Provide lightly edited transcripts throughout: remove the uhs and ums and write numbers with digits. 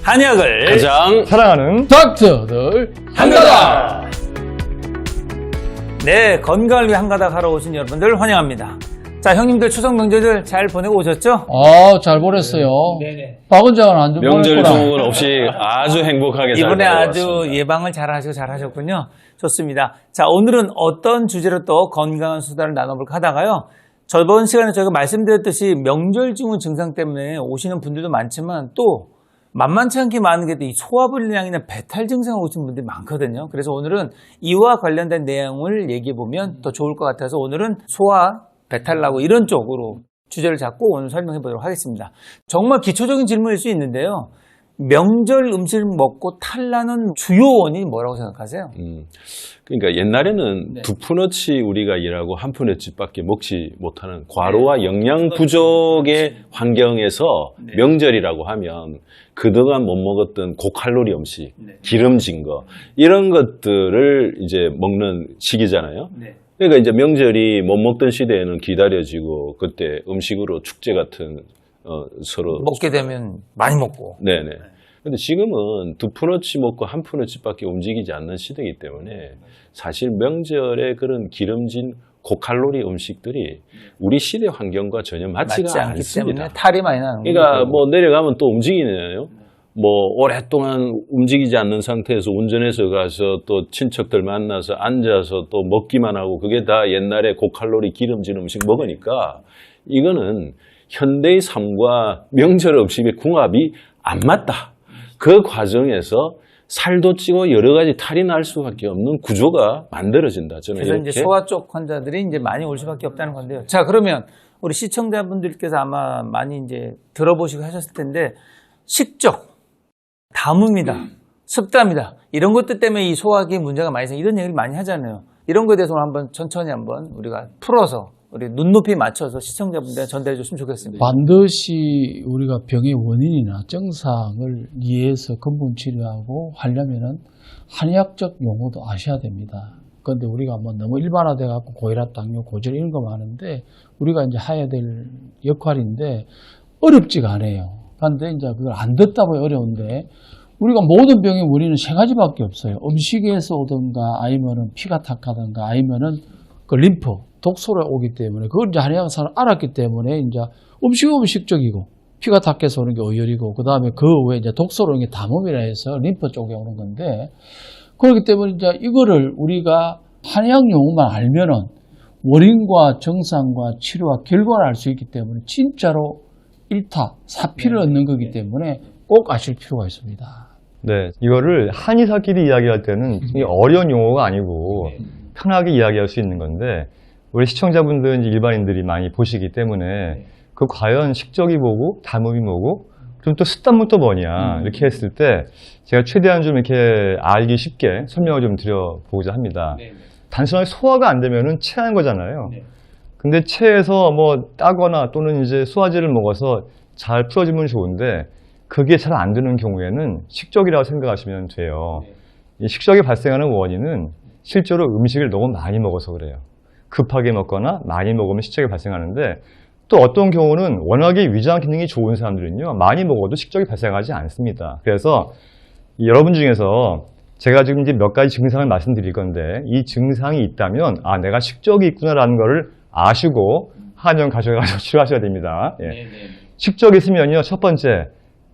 한약을 가장 사랑하는 닥터들 한가닥. 네, 건강을 위해 한가닥 하러 오신 여러분들 환영합니다. 자, 형님들 추석 명절들 잘 보내고 오셨죠? 잘 보냈어요. 네네. 박 원장은 안 명절 보냈구나. 중은 없이 아주 행복하게 잘 이번에 아주 보내왔습니다. 예방을 잘 하셨군요. 좋습니다. 자, 오늘은 어떤 주제로 또 건강한 수다를 나눠볼까 하다가요. 저번 시간에 저희가 말씀드렸듯이 명절 증후 증상 때문에 오시는 분들도 많지만 또 만만치 않게 많은 게 이 소화불량이나 배탈 증상을 오시는 분들이 많거든요. 그래서 오늘은 이와 관련된 내용을 얘기해보면 더 좋을 것 같아서 오늘은 소화, 배탈 나고 이런 쪽으로 주제를 잡고 오늘 설명해 보도록 하겠습니다. 정말 기초적인 질문일 수 있는데요. 명절 음식을 먹고 탈나는 주요 원인이 뭐라고 생각하세요? 그러니까 옛날에는 네. 두 푼어치 우리가 일하고 한 푼어치밖에 먹지 못하는 과로와 영양 부족의 환경에서 네. 명절이라고 하면 그동안 못 먹었던 고칼로리 음식, 네. 기름진 거 이런 것들을 이제 먹는 시기잖아요. 네. 그러니까 이제 명절이 못 먹던 시대에는 기다려지고 그때 음식으로 축제 같은 서로 먹게 되면 많이 먹고. 네네. 근데 지금은 두 푼어치 먹고 한 푼어치밖에 움직이지 않는 시대이기 때문에 사실 명절에 그런 기름진 고칼로리 음식들이 우리 시대 환경과 전혀 맞지가 맞지 않기 않습니다. 때문에 탈이 많이 나는 거예요. 그러니까 뭐 내려가면 또 움직이네요. 뭐 오랫동안 움직이지 않는 상태에서 운전해서 가서 또 친척들 만나서 앉아서 또 먹기만 하고 그게 다 옛날에 고칼로리 기름진 음식 먹으니까 이거는 현대의 삶과 명절 음식의 궁합이 안 맞다. 그 과정에서 살도 찌고 여러 가지 탈이 날 수밖에 없는 구조가 만들어진다. 저는 그래서 이렇게 이제 소화 쪽 환자들이 이제 많이 올 수밖에 없다는 건데요. 자, 그러면 우리 시청자분들께서 아마 많이 이제 들어보시고 하셨을 텐데 식적, 담음이다, 습담이다 이런 것들 때문에 이 소화기 문제가 많이 생겨 이런 얘기를 많이 하잖아요. 이런 거에 대해서 한번 천천히 한번 우리가 풀어서 우리 눈높이 맞춰서 시청자분들한테 전달해 줬으면 좋겠습니다. 반드시 우리가 병의 원인이나 증상을 이해해서 근본 치료하고 하려면은 한의학적 용어도 아셔야 됩니다. 그런데 우리가 뭐 너무 일반화돼 갖고 고혈압, 당뇨, 고지혈 이런 거 많은데 우리가 이제 해야 될 역할인데 어렵지가 않아요. 그런데 이제 그걸 안 듣다 보니 어려운데 우리가 모든 병의 원인은 세 가지밖에 없어요. 음식에서 오든가 아니면은 피가 탁하든가 아니면은 그 림프, 독소로 오기 때문에 그걸 이제 한의학에서는 알았기 때문에 이제 음식적이고 피가 탁해서 오는 게 오열이고 그 다음에 그 외에 이제 독소로 오는 게 담음이라 해서 림프 쪽에 오는 건데 그렇기 때문에 이제 이거를 우리가 한의학 용어만 알면은 원인과 증상과 치료와 결과를 알 수 있기 때문에 진짜로 일타, 사피를 얻는 거기 때문에 꼭 아실 필요가 있습니다. 네, 이거를 한의사끼리 이야기할 때는 굉장히 어려운 용어가 아니고 편하게 이야기할 수 있는 건데 우리 시청자분들은 이제 일반인들이 많이 보시기 때문에 그 과연 식적이 뭐고 담음이 뭐고 그럼 또 습담은 또 뭐냐 이렇게 했을 때 제가 최대한 좀 이렇게 알기 쉽게 설명을 좀 드려보고자 합니다. 단순하게 소화가 안 되면은 체한 거잖아요. 근데 체해서 뭐 따거나 또는 이제 소화제를 먹어서 잘 풀어지면 좋은데 그게 잘 안 되는 경우에는 식적이라고 생각하시면 돼요. 이 식적이 발생하는 원인은 실제로 음식을 너무 많이 먹어서 그래요. 급하게 먹거나 많이 먹으면 식적이 발생하는데 또 어떤 경우는 워낙에 위장 기능이 좋은 사람들은요 많이 먹어도 식적이 발생하지 않습니다. 그래서 여러분 중에서 제가 지금 이제 몇 가지 증상을 말씀드릴 건데 이 증상이 있다면 아 내가 식적이 있구나라는 거를 아시고 한의원 가셔서 치료하셔야 됩니다. 예. 식적이 있으면요 첫 번째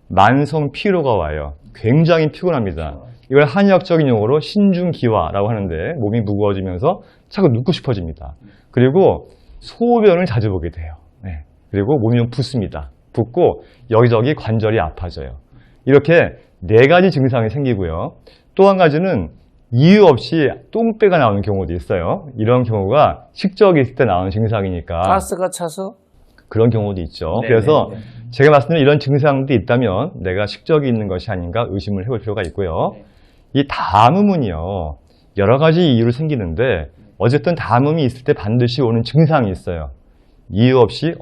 만성 피로가 와요. 굉장히 피곤합니다. 이걸 한의학적인 용어로 신중기화라고 하는데 몸이 무거워지면서 자꾸 눕고 싶어집니다. 그리고 소변을 자주 보게 돼요. 네. 그리고 몸이 좀 붓습니다. 붓고 여기저기 관절이 아파져요. 이렇게 네 가지 증상이 생기고요. 또 한 가지는 이유 없이 똥배가 나오는 경우도 있어요. 이런 경우가 식적이 있을 때 나오는 증상이니까 가스가 차서 그런 경우도 있죠. 네, 그래서 네, 네. 제가 말씀드린 이런 증상도 있다면 내가 식적이 있는 것이 아닌가 의심을 해볼 필요가 있고요. 이 담음은요 여러 가지 이유로 생기는데 어쨌든 담음이 있을 때 반드시 오는 증상이 있어요. 이유 없이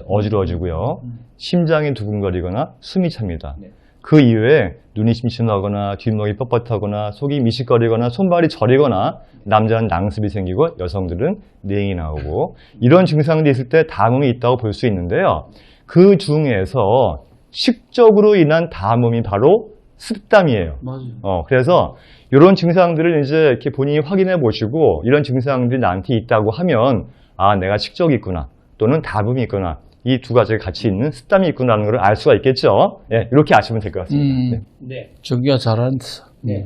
어지러워지고요. 심장이 두근거리거나 숨이 찹니다. 그 이후에 눈이 심심하거나 뒷목이 뻣뻣하거나 속이 미식거리거나 손발이 저리거나 남자는 낭습이 생기고 여성들은 냉이 나오고 이런 증상들이 있을 때 담음이 있다고 볼 수 있는데요. 그 중에서 식적으로 인한 담음이 바로 습담이에요. 맞아요. 그래서 이런 증상들을 이제 이렇게 본인이 확인해 보시고 이런 증상들이 나한테 있다고 하면 아, 내가 식적이 있구나 또는 담음이 있구나 이 두 가지가 같이 있는 습담이 있구나라는 걸 알 수가 있겠죠. 예, 이렇게 아시면 될 것 같습니다. 네. 정기가 잘한다.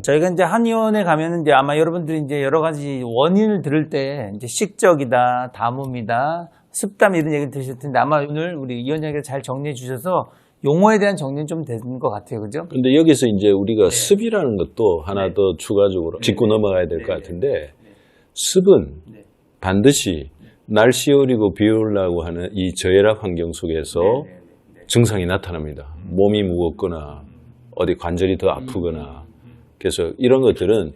저희가 이제 한의원에 가면은 이제 아마 여러분들이 이제 여러 가지 원인을 들을 때 이제 식적이다, 담음이다, 습담 이런 얘기를 들으실 텐데 아마 오늘 우리 이 원장님께서 잘 정리해 주셔서 용어에 대한 정리는 좀 된 것 같아요. 그죠? 근데 여기서 이제 우리가 습이라는 것도 하나 더 추가적으로 짚고 넘어가야 될 것 같은데 습은 반드시 날씨 흐리고 비 오려고 하는 이 저열악 환경 속에서 증상이 나타납니다. 몸이 무겁거나 어디 관절이 더 아프거나 그래서 이런 것들은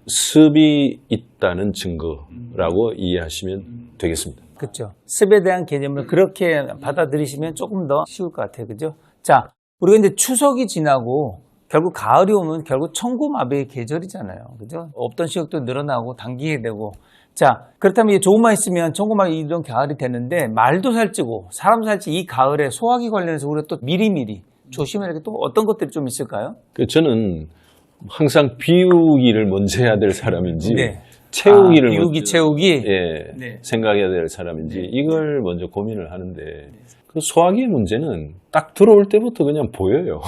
습이 있다는 증거라고 이해하시면 되겠습니다. 그렇죠. 습에 대한 개념을 그렇게 받아들이시면 조금 더 쉬울 것 같아요. 그죠? 자, 우리가 이제 추석이 지나고 결국 가을이 오면 결국 천고마비의 계절이잖아요. 그죠? 없던 시력도 늘어나고 당기게 되고. 자, 그렇다면 이제 조금만 있으면 천고마비 이런 가을이 되는데 말도 살찌고 사람도 살찌고 이 가을에 소화기 관련해서 우리가 또 미리미리 조심해야 될 또 어떤 것들이 좀 있을까요? 저는 항상 비우기를 먼저 해야 될 사람인지 네. 채우기를 비우기, 먼저 채우기. 네. 생각해야 될 사람인지 이걸 먼저 고민을 하는데 그 소화기의 문제는 딱 들어올 때부터 그냥 보여요.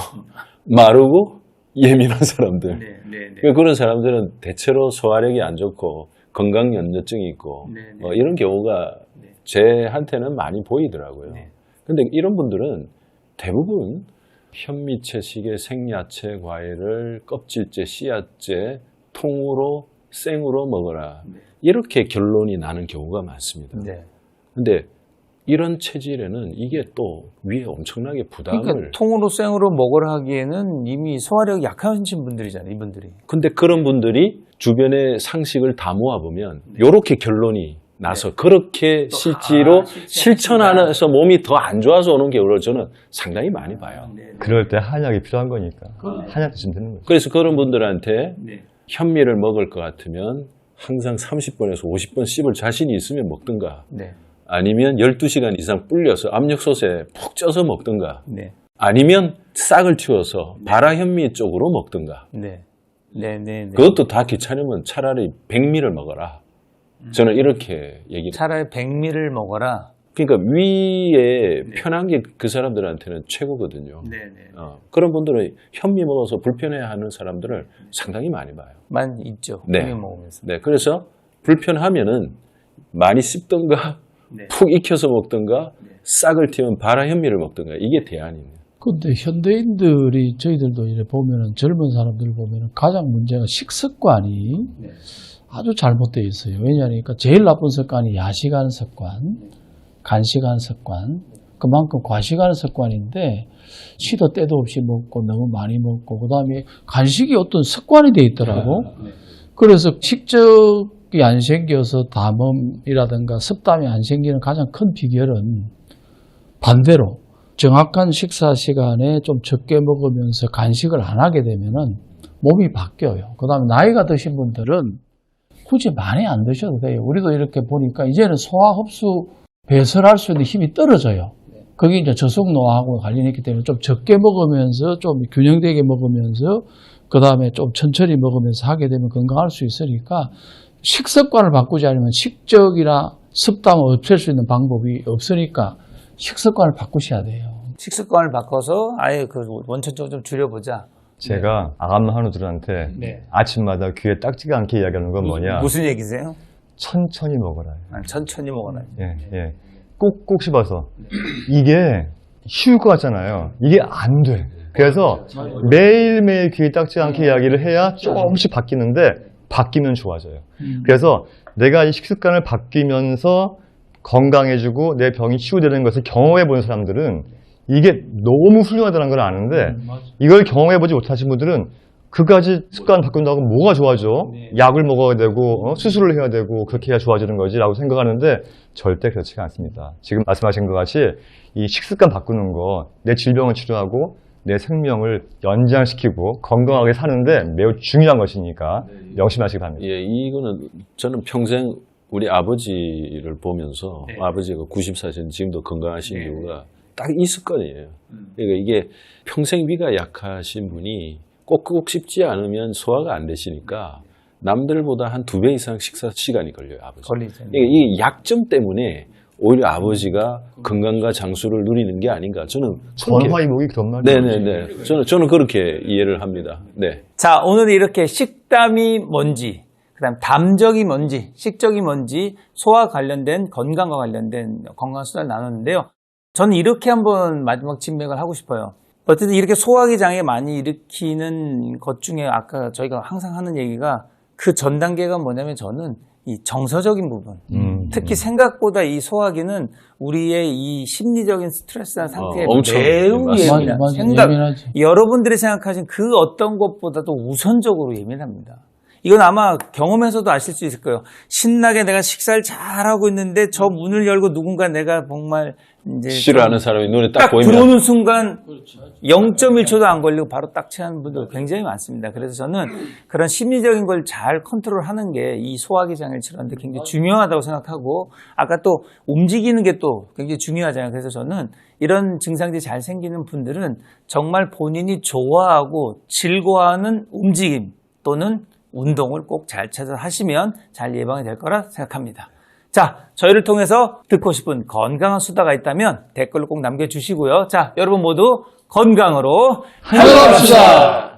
마르고 예민한 사람들. 그런 사람들은 대체로 소화력이 안 좋고 건강연료증이 있고 이런 경우가 제한테는 많이 보이더라고요. 근데 이런 분들은 대부분 현미채식의 생야채 과일을 껍질째, 씨앗째, 통으로 생으로 먹어라. 이렇게 결론이 나는 경우가 많습니다. 근데 이런 체질에는 이게 또 위에 엄청나게 부담을. 그러니까 통으로 생으로 먹으라 하기에는 이미 소화력이 약하신 분들이잖아요, 이분들이. 근데 그런 분들이 주변의 상식을 다 모아보면 이렇게 결론이 나서 그렇게 실제로 실천하면서 몸이 더 안 좋아서 오는 경우를 저는 상당히 많이 봐요. 그럴 때 한약이 필요한 거니까 한약 드시면 되는 거죠. 그래서 그런 분들한테 현미를 먹을 것 같으면 항상 30번에서 50번 씹을 자신이 있으면 먹든가 아니면 12시간 이상 불려서 압력솥에 푹 쪄서 먹든가 아니면 싹을 틔워서 발화현미 쪽으로 먹든가 그것도 다 귀찮으면 차라리 백미를 먹어라. 저는 이렇게 얘기를 차라리 백미를 먹어라. 그러니까 위에 편한 게 그 사람들한테는 최고거든요. 그런 분들은 현미 먹어서 불편해하는 사람들을 상당히 많이 봐요. 많이 있죠. 네. 현미 먹으면서. 그래서 불편하면은 많이 씹든가 푹 익혀서 먹든가 싹을 틔운 발화 현미를 먹든가 이게 대안이에요. 근데 현대인들이 저희들도 이래 보면은 젊은 사람들 보면은 가장 문제가 식습관이 아주 잘못되어 있어요. 왜냐하니까 제일 나쁜 습관이 야식하는 습관, 간식하는 습관, 그만큼 과식하는 습관인데 시도 때도 없이 먹고 너무 많이 먹고 그 다음에 간식이 어떤 습관이 돼 있더라고. 그래서 식적이 안 생겨서 담음이라든가 습담이 안 생기는 가장 큰 비결은 반대로 정확한 식사 시간에 좀 적게 먹으면서 간식을 안 하게 되면은 몸이 바뀌어요. 그 다음에 나이가 드신 분들은 굳이 많이 안 드셔도 돼요. 우리도 이렇게 보니까 이제는 소화 흡수 배설할 수 있는 힘이 떨어져요. 그게 이제 저속노화하고 관련있기 때문에 좀 적게 먹으면서 좀 균형되게 먹으면서 그 다음에 좀 천천히 먹으면서 하게 되면 건강할 수 있으니까 식습관을 바꾸지 않으면 식적이나 습담을 없앨 수 있는 방법이 없으니까 식습관을 바꾸셔야 돼요. 식습관을 바꿔서 아예 그 원천적으로 좀 줄여보자. 제가 아감 한우들한테 아침마다 귀에 딱지가 않게 이야기하는 건 뭐냐? 무슨 얘기세요? 천천히 먹어라. 천천히 먹어라. 예. 꼭꼭 씹어서. 이게 쉬울 것 같잖아요. 이게 안 돼. 그래서 매일매일 귀에 딱지 않게 이야기를 해야 조금씩 바뀌는데 바뀌면 좋아져요. 그래서 내가 이 식습관을 바뀌면서 건강해지고 내 병이 치유되는 것을 경험해 본 사람들은 이게 너무 훌륭하다는 걸 아는데 이걸 경험해 보지 못하신 분들은 그까지 습관 바꾼다고 뭐가 좋아져? 약을 먹어야 되고 수술을 해야 되고 그렇게 해야 좋아지는 거지 라고 생각하는데 절대 그렇지가 않습니다. 지금 말씀하신 것 같이 이 식습관 바꾸는 거 내 질병을 치료하고 내 생명을 연장시키고 건강하게 사는데 매우 중요한 것이니까 명심하시기 바랍니다. 예, 이거는 저는 평생 우리 아버지를 보면서 아버지가 94세 지금도 건강하신 이유가 딱 이 습관이에요. 그러니까 이게 평생 위가 약하신 분이 꼭 씹지 않으면 소화가 안 되시니까 남들보다 한 2배 이상 식사 시간이 걸려요, 아버지. 걸리죠. 그러니까 이 약점 때문에 오히려 아버지가 건강과 장수를 누리는 게 아닌가. 저는 그렇게- 전화위복이 그런 말이에요. 네네네. 저는 그렇게 이해를 합니다. 네. 자, 오늘 이렇게 식담이 뭔지, 그다음 담적이 뭔지, 식적이 뭔지, 소화 관련된 건강과 관련된 건강 수다를 나눴는데요. 저는 이렇게 한번 마지막 진맥을 하고 싶어요. 어쨌든 이렇게 소화기 장애 많이 일으키는 것 중에 아까 저희가 항상 하는 얘기가 그 전 단계가 뭐냐면 저는 이 정서적인 부분. 특히 생각보다 이 소화기는 우리의 이 심리적인 스트레스한 상태에 엄청 매우 맞습니다. 예민한 맞아, 예민하지. 여러분들이 생각하신 그 어떤 것보다도 우선적으로 예민합니다. 이건 아마 경험에서도 아실 수 있을 거예요. 신나게 내가 식사를 잘하고 있는데 저 문을 열고 누군가 내가 정말 이제 싫어하는 사람이 눈에 딱 딱 보이면 들어오는 순간 0.1초도 안 걸리고 바로 딱 취하는 분들 굉장히 많습니다. 그래서 저는 그런 심리적인 걸 잘 컨트롤하는 게 이 소화기 장애를 치료하는데 굉장히 중요하다고 생각하고 아까 또 움직이는 게 또 굉장히 중요하잖아요. 그래서 저는 이런 증상들이 잘 생기는 분들은 정말 본인이 좋아하고 즐거워하는 움직임 또는 운동을 꼭 잘 찾아 하시면 잘 예방이 될 거라 생각합니다. 자, 저희를 통해서 듣고 싶은 건강한 수다가 있다면 댓글로 꼭 남겨주시고요. 자, 여러분 모두 건강으로 행복합시다.